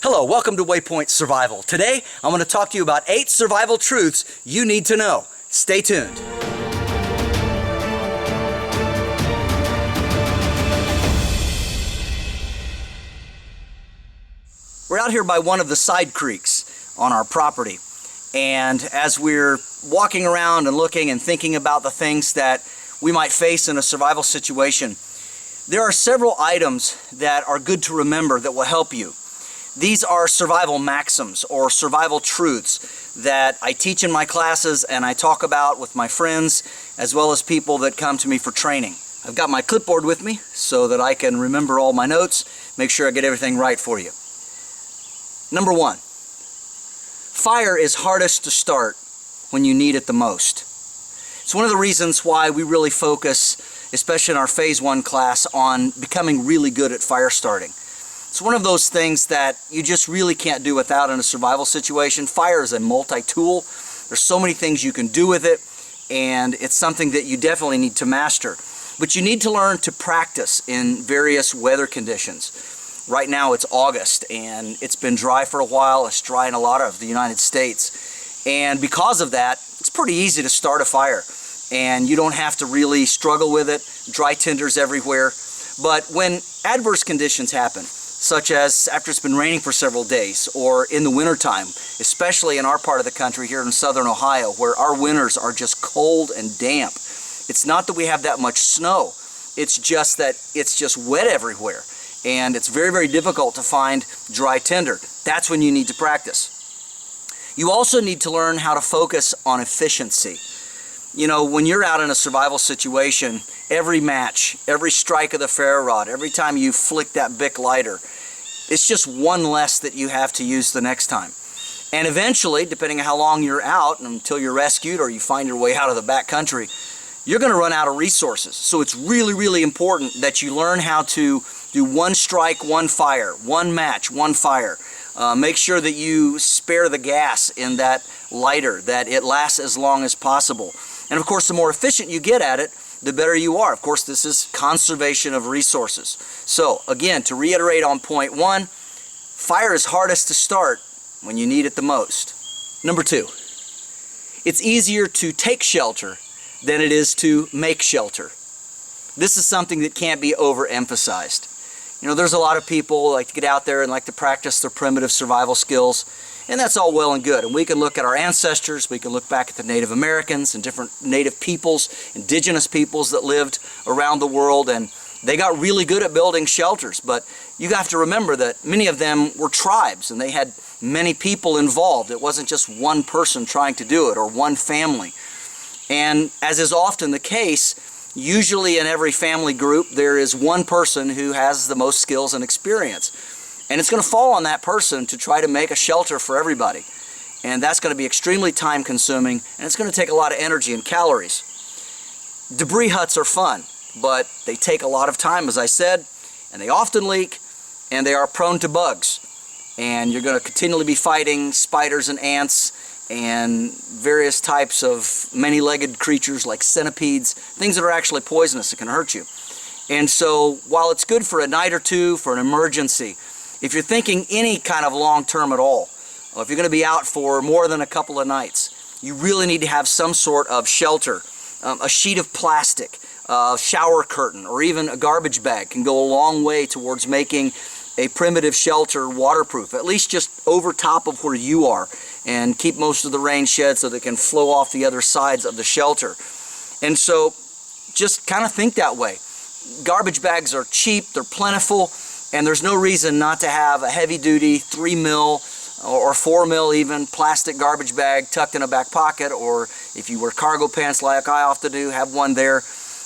Hello, welcome to Waypoint Survival. Today, I'm going to talk to you about 8 survival truths you need to know. Stay tuned. We're out here by one of the side creeks on our property. And as we're walking around and looking and thinking about the things that we might face in a survival situation, there are several items that are good to remember that will help you. These are survival maxims or survival truths that I teach in my classes and I talk about with my friends as well as people that come to me for training. I've got my clipboard with me so that I can remember all my notes, make sure I get everything right for you. Number 1, fire is hardest to start when you need it the most. It's one of the reasons why we really focus, especially in our Phase 1 class, on becoming really good at fire starting. It's one of those things that you just really can't do without in a survival situation. Fire is a multi-tool. There's so many things you can do with it, and it's something that you definitely need to master. But you need to learn to practice in various weather conditions. Right now it's August, and it's been dry for a while. It's dry in a lot of the United States. And because of that, it's pretty easy to start a fire. And you don't have to really struggle with it. Dry tinders everywhere. But when adverse conditions happen, such as after it's been raining for several days or in the wintertime, especially in our part of the country here in southern Ohio, where our winters are just cold and damp. It's not that we have that much snow, it's just that it's just wet everywhere, and it's very, very difficult to find dry tinder. That's when you need to practice. You also need to learn how to focus on efficiency. You know, when you're out in a survival situation, every match, every strike of the ferro rod, every time you flick that Bic lighter, it's just one less that you have to use the next time. And eventually, depending on how long you're out, until you're rescued or you find your way out of the back country, you're going to run out of resources. So it's really, really important that you learn how to do one strike, one fire, one match, one fire. Make sure that you spare the gas in that lighter, that it lasts as long as possible. And of course, the more efficient you get at it, the better you are. Of course, this is conservation of resources. So again, to reiterate on point 1, fire is hardest to start when you need it the most. Number 2, it's easier to take shelter than it is to make shelter. This is something that can't be overemphasized. You know, there's a lot of people who like to get out there and like to practice their primitive survival skills, and that's all well and good. And we can look at our ancestors, we can look back at the Native Americans and different native peoples, indigenous peoples that lived around the world, and they got really good at building shelters. But you have to remember that many of them were tribes, and they had many people involved. It wasn't just one person trying to do it, or one family. And as is often the case, usually in every family group, there is one person who has the most skills and experience. And it's going to fall on that person to try to make a shelter for everybody. And that's going to be extremely time consuming, and it's going to take a lot of energy and calories. Debris huts are fun, but they take a lot of time, as I said, and they often leak, and they are prone to bugs. And you're going to continually be fighting spiders and ants and various types of many-legged creatures like centipedes, things that are actually poisonous that can hurt you. And so while it's good for a night or two, for an emergency, if you're thinking any kind of long-term at all, or if you're going to be out for more than a couple of nights, you really need to have some sort of shelter. A sheet of plastic, a shower curtain, or even a garbage bag can go a long way towards making a primitive shelter waterproof, at least just over top of where you are, and keep most of the rain shed so that it can flow off the other sides of the shelter. And so just kind of think that way. Garbage bags are cheap, they're plentiful, and there's no reason not to have a heavy-duty 3 mil or 4 mil even plastic garbage bag tucked in a back pocket, or if you wear cargo pants like I often do, have one there.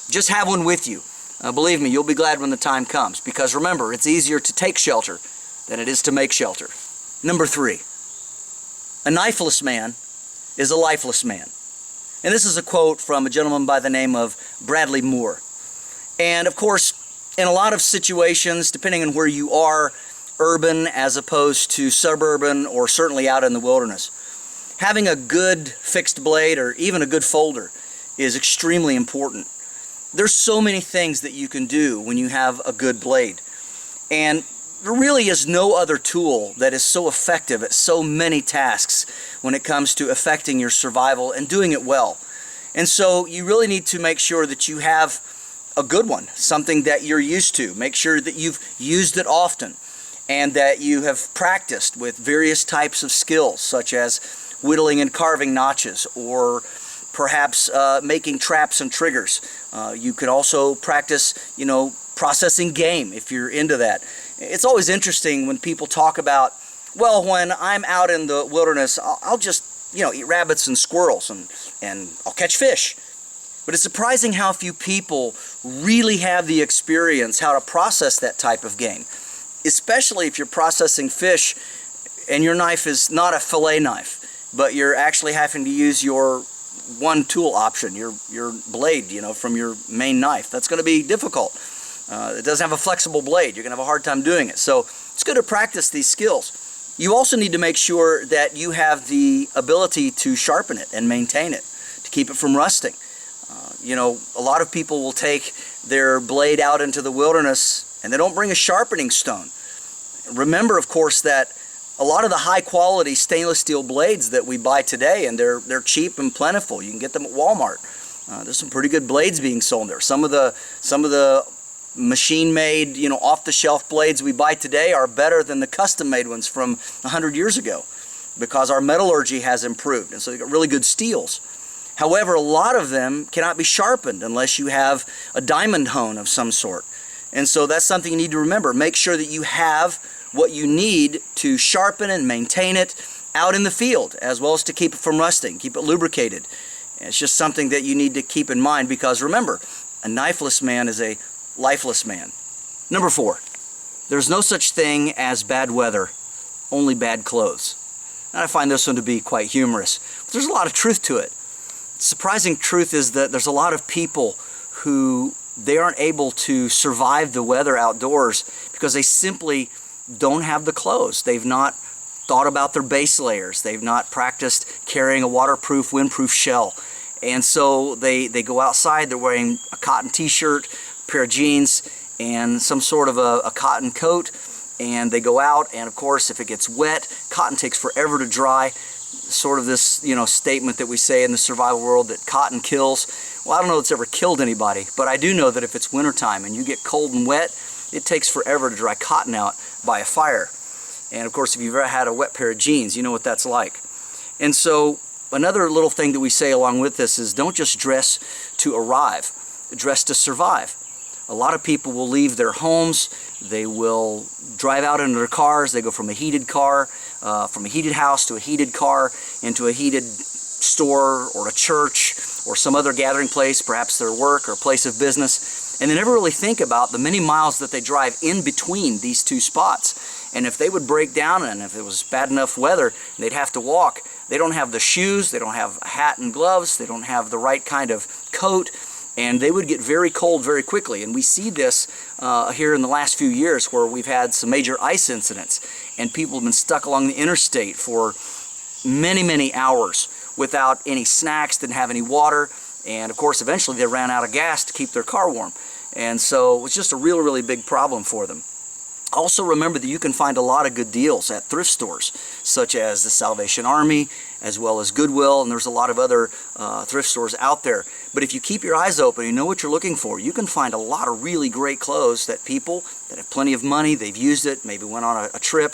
Just have one with you. Believe me, you'll be glad when the time comes, because remember, it's easier to take shelter than it is to make shelter. Number 3, a knifeless man is a lifeless man. And this is a quote from a gentleman by the name of Bradley Moore. And of course, in a lot of situations, depending on where you are, urban as opposed to suburban, or certainly out in the wilderness, having a good fixed blade or even a good folder is extremely important. There's so many things that you can do when you have a good blade. And there really is no other tool that is so effective at so many tasks when it comes to affecting your survival and doing it well. And so you really need to make sure that you have a good one, something that you're used to. Make sure that you've used it often and that you have practiced with various types of skills, such as whittling and carving notches, or perhaps making traps and triggers. You could also practice, processing game if you're into that. It's always interesting when people talk about, well, when I'm out in the wilderness, I'll just, eat rabbits and squirrels and I'll catch fish. But it's surprising how few people really have the experience how to process that type of game, especially if you're processing fish and your knife is not a fillet knife, but you're actually having to use your one tool option, your blade, from your main knife. That's going to be difficult. It doesn't have a flexible blade. You're going to have a hard time doing it. So it's good to practice these skills. You also need to make sure that you have the ability to sharpen it and maintain it, to keep it from rusting. A lot of people will take their blade out into the wilderness and they don't bring a sharpening stone. Remember, of course, that a lot of the high quality stainless steel blades that we buy today, and they're cheap and plentiful. You can get them at Walmart. There's some pretty good blades being sold there. Some of the machine-made, off-the-shelf blades we buy today are better than the custom-made ones from 100 years ago, because our metallurgy has improved, and so they got really good steels. However, a lot of them cannot be sharpened unless you have a diamond hone of some sort. And so that's something you need to remember. Make sure that you have what you need to sharpen and maintain it out in the field, as well as to keep it from rusting, keep it lubricated. And it's just something that you need to keep in mind, because remember, a knifeless man is a lifeless man. Number 4, there's no such thing as bad weather, only bad clothes. And I find this one to be quite humorous. But there's a lot of truth to it. The surprising truth is that there's a lot of people who they aren't able to survive the weather outdoors because they simply don't have the clothes. They've not thought about their base layers. They've not practiced carrying a waterproof, windproof shell. And so they go outside, they're wearing a cotton t-shirt, a pair of jeans, and some sort of a cotton coat, and they go out, and of course if it gets wet, cotton takes forever to dry. Sort of this statement that we say in the survival world that cotton kills. Well, I don't know if it's ever killed anybody, but I do know that if it's wintertime and you get cold and wet, it takes forever to dry cotton out by a fire. And of course, if you've ever had a wet pair of jeans, you know what that's like. And so another little thing that we say along with this is don't just dress to arrive, dress to survive. A lot of people will leave their homes, they will drive out into their cars, they go from a heated car, from a heated house to a heated car, into a heated store or a church or some other gathering place, perhaps their work or place of business, and they never really think about the many miles that they drive in between these two spots. And if they would break down, and if it was bad enough weather, they'd have to walk, they don't have the shoes, they don't have a hat and gloves, they don't have the right kind of coat, and they would get very cold very quickly. And we see this here in the last few years, where we've had some major ice incidents and people have been stuck along the interstate for many, many hours without any snacks, didn't have any water, and of course eventually they ran out of gas to keep their car warm. And so it was just a really, really big problem for them. Also remember that you can find a lot of good deals at thrift stores, such as the Salvation Army, as well as Goodwill, and there's a lot of other thrift stores out there. But if you keep your eyes open, you know what you're looking for, you can find a lot of really great clothes that people that have plenty of money, they've used it, maybe went on a trip,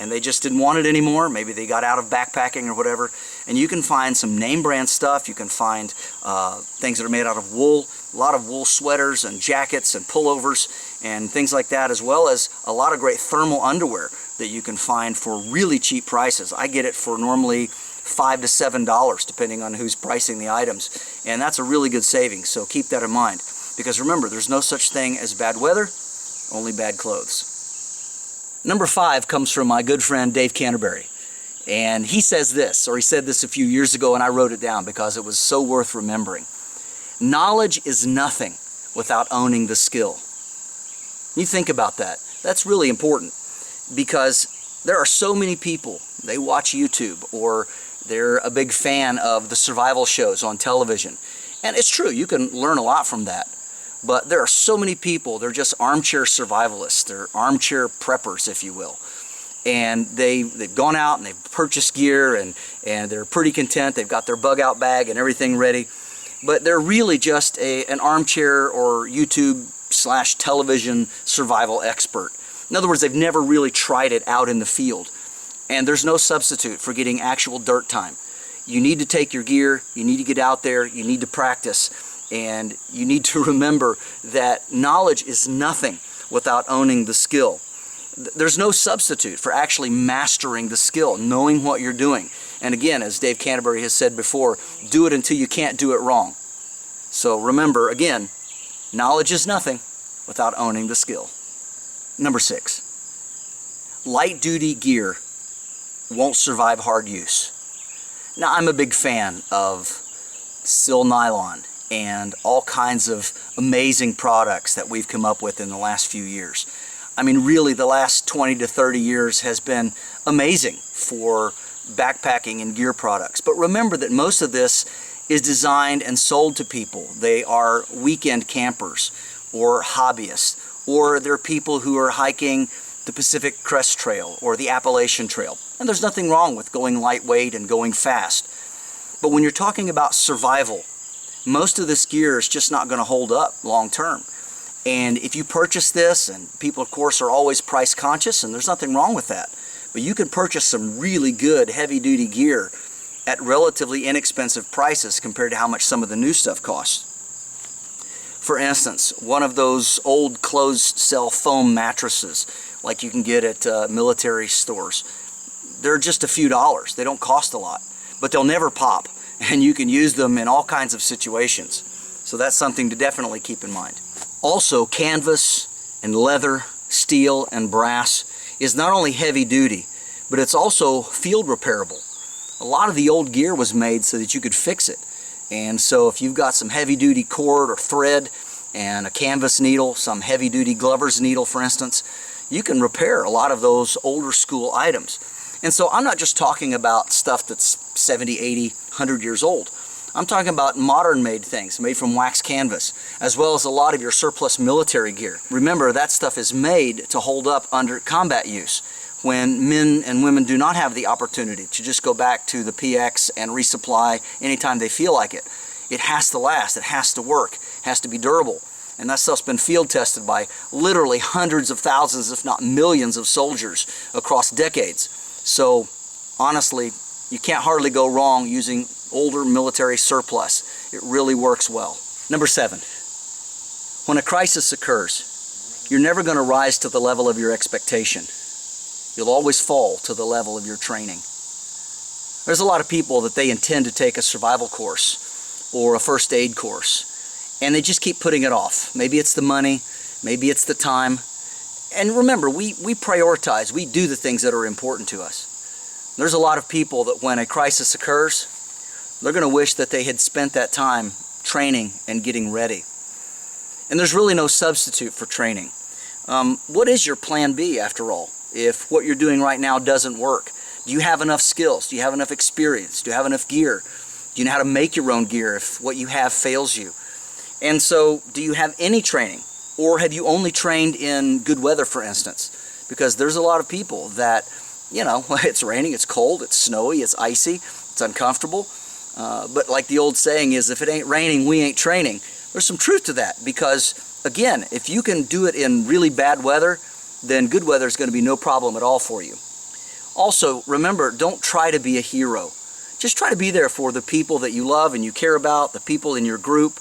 and they just didn't want it anymore. Maybe they got out of backpacking or whatever. And you can find some name brand stuff. You can find things that are made out of wool, a lot of wool sweaters and jackets and pullovers and things like that, as well as a lot of great thermal underwear that you can find for really cheap prices. I get it for normally $5 to $7 depending on who's pricing the items, and that's a really good savings, so keep that in mind, because remember, there's no such thing as bad weather, only bad clothes. Number 5 comes from my good friend Dave Canterbury, and he says this, or he said this a few years ago, and I wrote it down because it was so worth remembering. Knowledge is nothing without owning the skill. You think about that. That's really important, because there are so many people, they watch YouTube, or they're a big fan of the survival shows on television. And it's true, you can learn a lot from that. But there are so many people, they're just armchair survivalists, they're armchair preppers, if you will. And they've gone out and they've purchased gear and they're pretty content, they've got their bug out bag and everything ready. But they're really just an armchair or YouTube/television survival expert. In other words, they've never really tried it out in the field. And there's no substitute for getting actual dirt time. You need to take your gear, you need to get out there, you need to practice, and you need to remember that knowledge is nothing without owning the skill. There's no substitute for actually mastering the skill, knowing what you're doing. And again, as Dave Canterbury has said before, do it until you can't do it wrong. So remember, again, knowledge is nothing without owning the skill. Number 6, light-duty gear won't survive hard use. Now, I'm a big fan of Sil Nylon and all kinds of amazing products that we've come up with in the last few years. I mean, really, the last 20 to 30 years has been amazing for backpacking and gear products. But remember that most of this is designed and sold to people. They are weekend campers or hobbyists, or they're people who are hiking the Pacific Crest Trail or the Appalachian Trail. And there's nothing wrong with going lightweight and going fast. But when you're talking about survival, most of this gear is just not going to hold up long term. And if you purchase this, and people of course are always price conscious, and there's nothing wrong with that, but you can purchase some really good heavy duty gear at relatively inexpensive prices compared to how much some of the new stuff costs. For instance, one of those old closed cell foam mattresses like you can get at military stores, they're just a few dollars. They don't cost a lot, but they'll never pop, and you can use them in all kinds of situations. So that's something to definitely keep in mind. Also, canvas and leather, steel and brass is not only heavy duty, but it's also field repairable. A lot of the old gear was made so that you could fix it. And so if you've got some heavy duty cord or thread and a canvas needle, some heavy duty Glover's needle for instance, you can repair a lot of those older school items. And so I'm not just talking about stuff that's 70, 80, 100 years old. I'm talking about modern made things made from wax canvas, as well as a lot of your surplus military gear. Remember, that stuff is made to hold up under combat use when men and women do not have the opportunity to just go back to the PX and resupply anytime they feel like it. It has to last, it has to work, it has to be durable. And that stuff's been field tested by literally hundreds of thousands, if not millions of soldiers across decades. So honestly, you can't hardly go wrong using older military surplus. It really works well. Number 7, when a crisis occurs, you're never going to rise to the level of your expectation. You'll always fall to the level of your training. There's a lot of people that they intend to take a survival course or a first aid course, and they just keep putting it off. Maybe it's the money, maybe it's the time. And remember, we prioritize, we do the things that are important to us. There's a lot of people that when a crisis occurs, they're going to wish that they had spent that time training and getting ready. And there's really no substitute for training. What is your plan B after all? If what you're doing right now doesn't work, do you have enough skills? Do you have enough experience? Do you have enough gear? Do you know how to make your own gear if what you have fails you? And so, do you have any training? Or have you only trained in good weather, for instance? Because there's a lot of people that, you know, it's raining, it's cold, it's snowy, it's icy, it's uncomfortable. But like the old saying is, if it ain't raining, we ain't training. There's some truth to that, because again, if you can do it in really bad weather, then good weather is going to be no problem at all for you. Also, remember, don't try to be a hero. Just try to be there for the people that you love and you care about, the people in your group,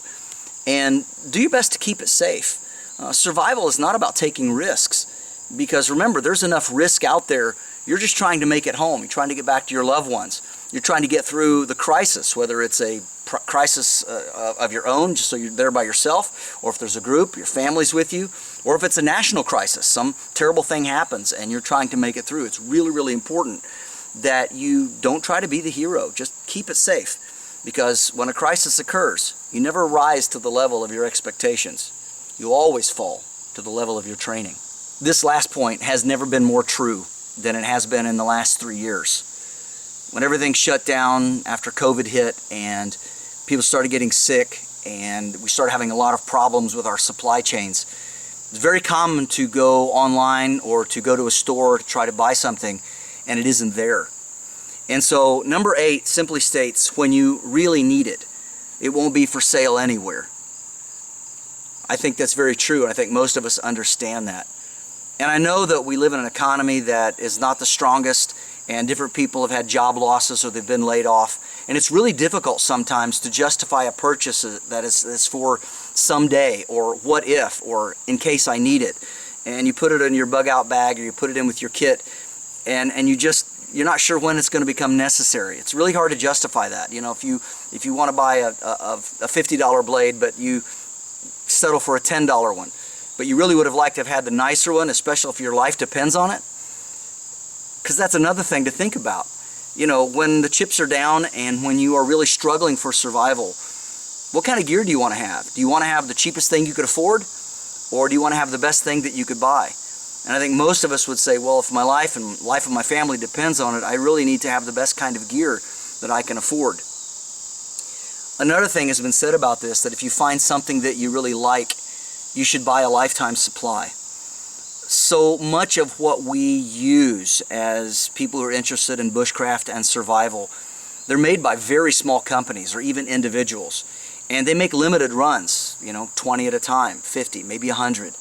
and do your best to keep it safe. Survival is not about taking risks, because remember, there's enough risk out there. You're just trying to make it home. You're trying to get back to your loved ones. You're trying to get through the crisis, whether it's a crisis of your own, just so you're there by yourself, or if there's a group, your family's with you, or if it's a national crisis, some terrible thing happens and you're trying to make it through. It's really, really important that you don't try to be the hero. Just keep it safe, because when a crisis occurs, you never rise to the level of your expectations. You always fall to the level of your training. This last point has never been more true than it has been in the last 3 years. When everything shut down after COVID hit and people started getting sick and we started having a lot of problems with our supply chains. It's very common to go online or to go to a store to try to buy something and it isn't there. And so number 8 simply states, when you really need it, it won't be for sale anywhere. I think that's very true, and I think most of us understand that. And I know that we live in an economy that is not the strongest, and different people have had job losses or they've been laid off. And it's really difficult sometimes to justify a purchase that is for someday, or what if, or in case I need it. And you put it in your bug out bag, or you put it in with your kit, and you're not sure when it's going to become necessary. It's really hard to justify that. You know, if you want to buy a $50 blade, but you settle for a $10 one, but you really would have liked to have had the nicer one, especially if your life depends on it. Because that's another thing to think about. You know, when the chips are down and when you are really struggling for survival, what kind of gear do you want to have? Do you want to have the cheapest thing you could afford? Or do you want to have the best thing that you could buy? And I think most of us would say, well, if my life and life of my family depends on it, I really need to have the best kind of gear that I can afford. Another thing has been said about this, that if you find something that you really like, you should buy a lifetime supply. So much of what we use as people who are interested in bushcraft and survival, they're made by very small companies or even individuals. And they make limited runs, you know, 20 at a time, 50, maybe 100.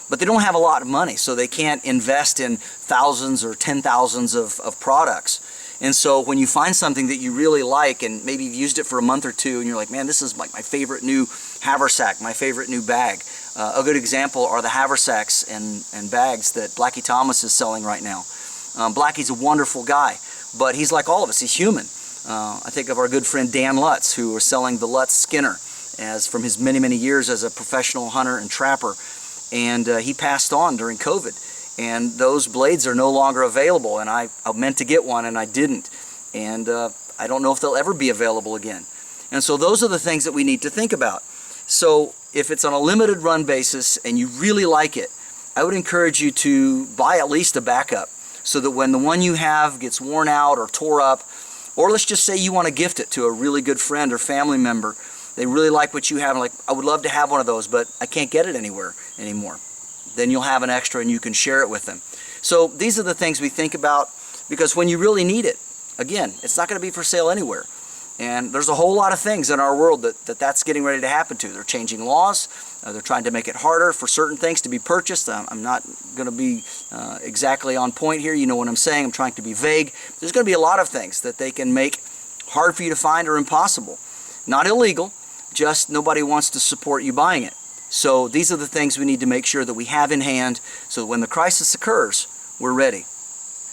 But they don't have a lot of money, so they can't invest in thousands or 10,000s of products. And so when you find something that you really like, and maybe you've used it for a month or two, and you're like, man, this is like my favorite new haversack, my favorite new bag. A good example are the haversacks and bags that Blackie Thomas is selling right now. Blackie's a wonderful guy, but he's like all of us, he's human. I think of our good friend Dan Lutz, who was selling the Lutz Skinner from his many, many years as a professional hunter and trapper. And he passed on during COVID. And those blades are no longer available, and I meant to get one and I didn't. And I don't know if they'll ever be available again. And so those are the things that we need to think about. So if it's on a limited run basis and you really like it, I would encourage you to buy at least a backup, so that when the one you have gets worn out or tore up, or let's just say you want to gift it to a really good friend or family member, they really like what you have, and like, I would love to have one of those, but I can't get it anywhere anymore. Then you'll have an extra and you can share it with them. So these are the things we think about, because when you really need it, again, it's not going to be for sale anywhere. And there's a whole lot of things in our world that's getting ready to happen to. They're changing laws. They're trying to make it harder for certain things to be purchased. I'm not going to be exactly on point here. You know what I'm saying. I'm trying to be vague. There's going to be a lot of things that they can make hard for you to find or impossible. Not illegal, just nobody wants to support you buying it. So these are the things we need to make sure that we have in hand, so that when the crisis occurs, we're ready.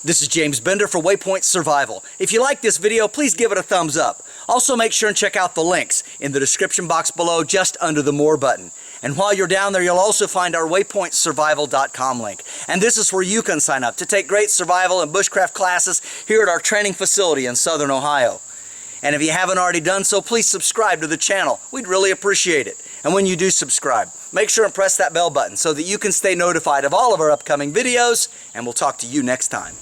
This is James Bender for Waypoint Survival. If you like this video, please give it a thumbs up. Also make sure and check out the links in the description box below, just under the More button. And while you're down there, you'll also find our waypointsurvival.com link. And this is where you can sign up to take great survival and bushcraft classes here at our training facility in Southern Ohio. And if you haven't already done so, please subscribe to the channel. We'd really appreciate it. And when you do subscribe, make sure and press that bell button so that you can stay notified of all of our upcoming videos, and we'll talk to you next time.